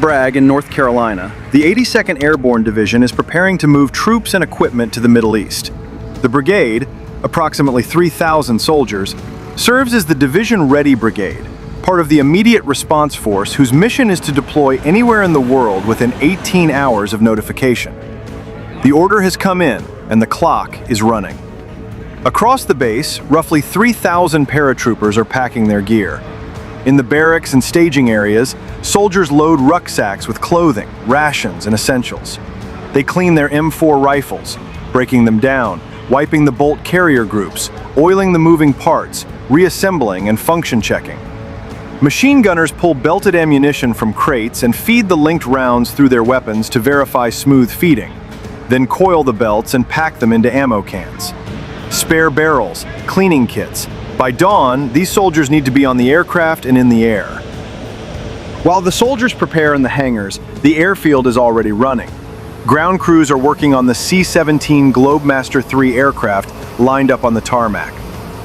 Bragg in North Carolina, the 82nd Airborne Division is preparing to move troops and equipment to the Middle East. The brigade, approximately 3,000 soldiers, serves as the Division Ready Brigade, part of the immediate response force whose mission is to deploy anywhere in the world within 18 hours of notification. The order has come in, and the clock is running. Across the base, roughly 3,000 paratroopers are packing their gear. In the barracks and staging areas, soldiers load rucksacks with clothing, rations, and essentials. They clean their M4 rifles, breaking them down, wiping the bolt carrier groups, oiling the moving parts, reassembling and function checking. Machine gunners pull belted ammunition from crates and feed the linked rounds through their weapons to verify smooth feeding, then coil the belts and pack them into ammo cans. Spare barrels, cleaning kits. By dawn, these soldiers need to be on the aircraft and in the air. While the soldiers prepare in the hangars, the airfield is already running. Ground crews are working on the C-17 Globemaster III aircraft lined up on the tarmac.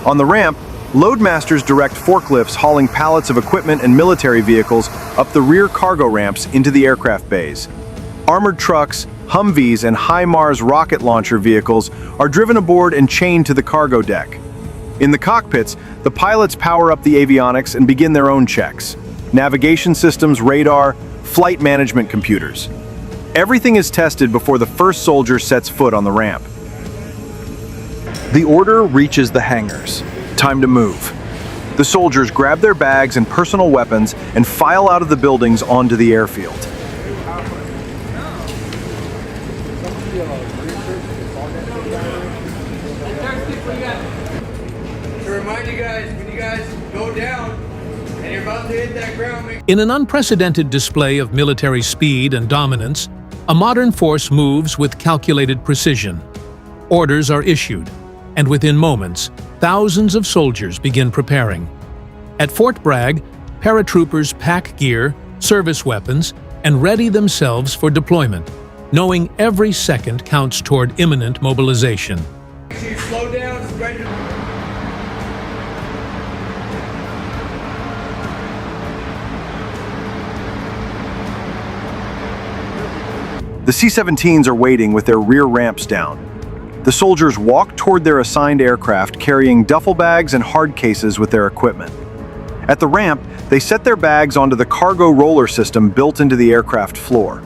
On the ramp, loadmasters direct forklifts hauling pallets of equipment and military vehicles up the rear cargo ramps into the aircraft bays. Armored trucks, Humvees, and HIMARS rocket launcher vehicles are driven aboard and chained to the cargo deck. In the cockpits, the pilots power up the avionics and begin their own checks. Navigation systems, radar, flight management computers. Everything is tested before the first soldier sets foot on the ramp. The order reaches the hangars. Time to move. The soldiers grab their bags and personal weapons and file out of the buildings onto the airfield. In an unprecedented display of military speed and dominance, a modern force moves with calculated precision. Orders are issued, and within moments, thousands of soldiers begin preparing. At Fort Bragg, paratroopers pack gear, service weapons, and ready themselves for deployment, knowing every second counts toward imminent mobilization. Slow down, spread your... The C-17s are waiting with their rear ramps down. The soldiers walk toward their assigned aircraft carrying duffel bags and hard cases with their equipment. At the ramp, they set their bags onto the cargo roller system built into the aircraft floor.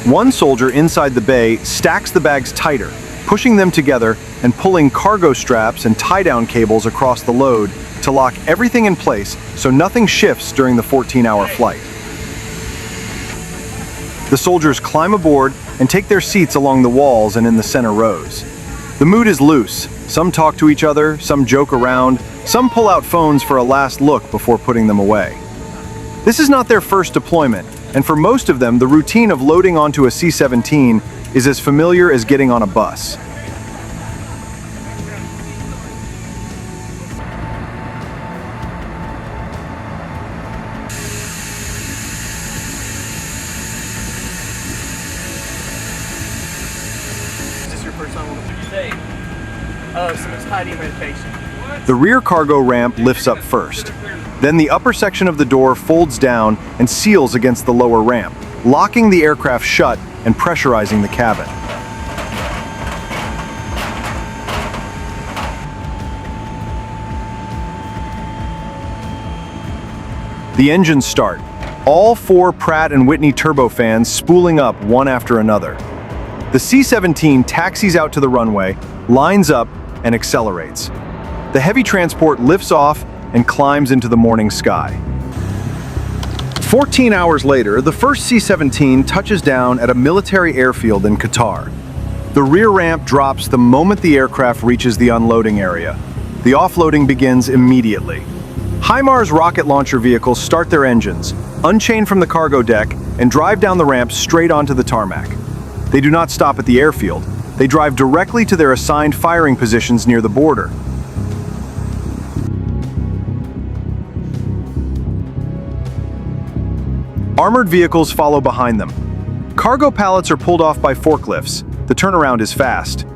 One soldier inside the bay stacks the bags tighter, pushing them together and pulling cargo straps and tie-down cables across the load to lock everything in place so nothing shifts during the 14-hour flight. The soldiers climb aboard and take their seats along the walls and in the center rows. The mood is loose. Some talk to each other, some joke around, some pull out phones for a last look before putting them away. This is not their first deployment, and for most of them, the routine of loading onto a C-17 is as familiar as getting on a bus. Is this your first time on the stage? So it's hiding meditation. The rear cargo ramp lifts up first. Then the upper section of the door folds down and seals against the lower ramp, locking the aircraft shut and pressurizing the cabin. The engines start, all 4 Pratt & Whitney turbofans spooling up one after another. The C-17 taxis out to the runway, lines up, and accelerates. The heavy transport lifts off and climbs into the morning sky. 14 hours later, the first C-17 touches down at a military airfield in Qatar. The rear ramp drops the moment the aircraft reaches the unloading area. The offloading begins immediately. HIMARS rocket launcher vehicles start their engines, unchain from the cargo deck, and drive down the ramp straight onto the tarmac. They do not stop at the airfield. They drive directly to their assigned firing positions near the border. Armored vehicles follow behind them. Cargo pallets are pulled off by forklifts. The turnaround is fast.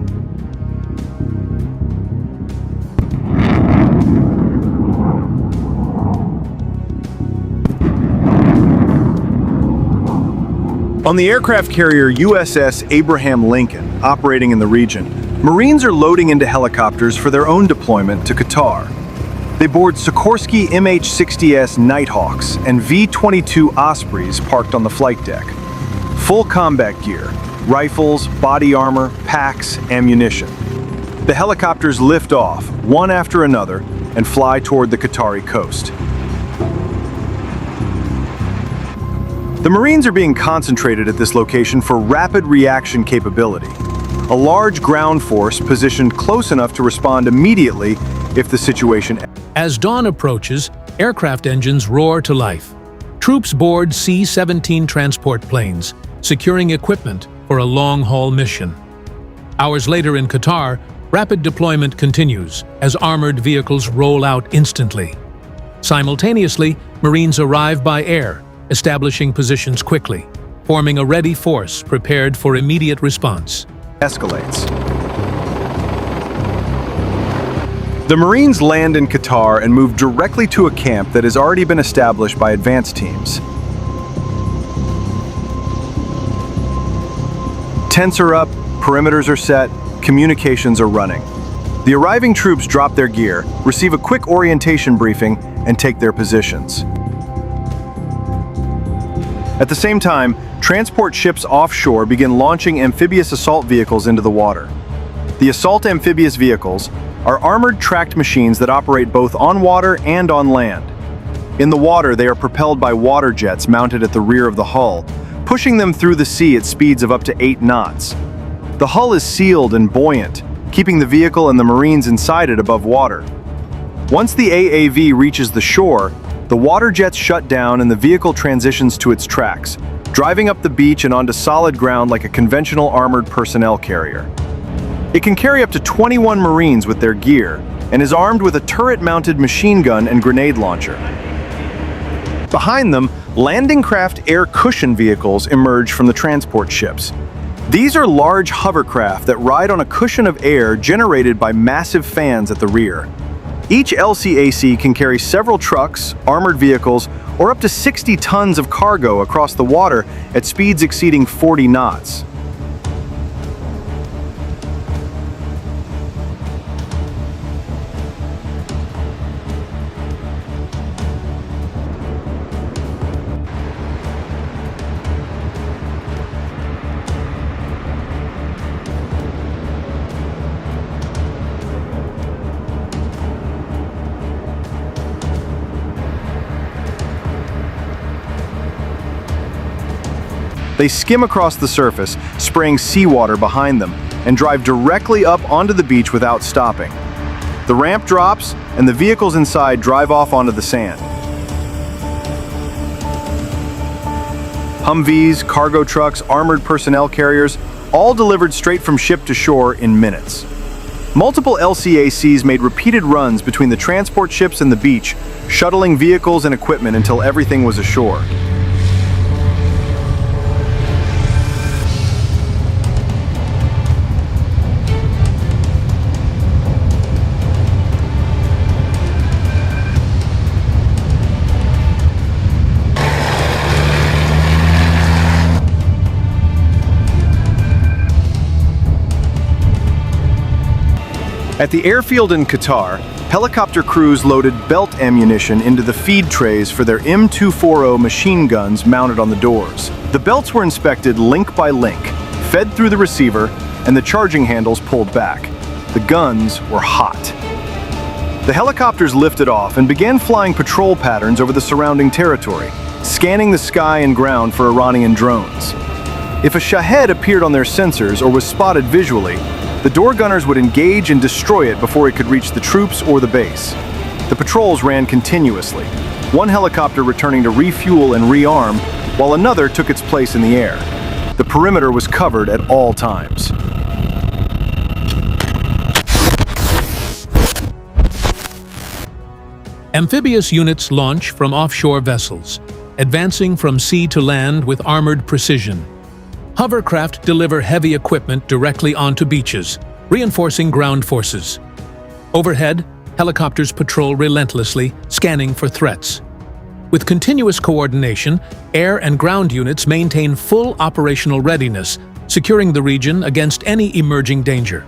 On the aircraft carrier USS Abraham Lincoln, operating in the region, Marines are loading into helicopters for their own deployment to Qatar. They board Sikorsky MH-60S Nighthawks and V-22 Ospreys parked on the flight deck. Full combat gear, rifles, body armor, packs, ammunition. The helicopters lift off, one after another, and fly toward the Qatari coast. The Marines are being concentrated at this location for rapid reaction capability. A large ground force positioned close enough to respond immediately if the situation. As dawn approaches, aircraft engines roar to life. Troops board C-17 transport planes, securing equipment for a long-haul mission. Hours later in Qatar, rapid deployment continues as armored vehicles roll out instantly. Simultaneously, Marines arrive by air, establishing positions quickly, forming a ready force prepared for immediate response. Escalates. The Marines land in Qatar and move directly to a camp that has already been established by advance teams. Tents are up, perimeters are set, communications are running. The arriving troops drop their gear, receive a quick orientation briefing, and take their positions. At the same time, transport ships offshore begin launching amphibious assault vehicles into the water. The assault amphibious vehicles are armored tracked machines that operate both on water and on land. In the water, they are propelled by water jets mounted at the rear of the hull, pushing them through the sea at speeds of up to 8 knots. The hull is sealed and buoyant, keeping the vehicle and the Marines inside it above water. Once the AAV reaches the shore, the water jets shut down and the vehicle transitions to its tracks, driving up the beach and onto solid ground like a conventional armored personnel carrier. It can carry up to 21 Marines with their gear and is armed with a turret-mounted machine gun and grenade launcher. Behind them, landing craft air cushion vehicles emerge from the transport ships. These are large hovercraft that ride on a cushion of air generated by massive fans at the rear. Each LCAC can carry several trucks, armored vehicles, or up to 60 tons of cargo across the water at speeds exceeding 40 knots. They skim across the surface, spraying seawater behind them, and drive directly up onto the beach without stopping. The ramp drops, and the vehicles inside drive off onto the sand. Humvees, cargo trucks, armored personnel carriers, all delivered straight from ship to shore in minutes. Multiple LCACs made repeated runs between the transport ships and the beach, shuttling vehicles and equipment until everything was ashore. At the airfield in Qatar, helicopter crews loaded belt ammunition into the feed trays for their M240 machine guns mounted on the doors. The belts were inspected link by link, fed through the receiver, and the charging handles pulled back. The guns were hot. The helicopters lifted off and began flying patrol patterns over the surrounding territory, scanning the sky and ground for Iranian drones. If a Shahed appeared on their sensors or was spotted visually, the door gunners would engage and destroy it before it could reach the troops or the base. The patrols ran continuously, one helicopter returning to refuel and rearm, while another took its place in the air. The perimeter was covered at all times. Amphibious units launch from offshore vessels. advancing from sea to land with armored precision. Hovercraft deliver heavy equipment directly onto beaches, reinforcing ground forces. Overhead, helicopters patrol relentlessly, scanning for threats. With continuous coordination, air and ground units maintain full operational readiness, securing the region against any emerging danger.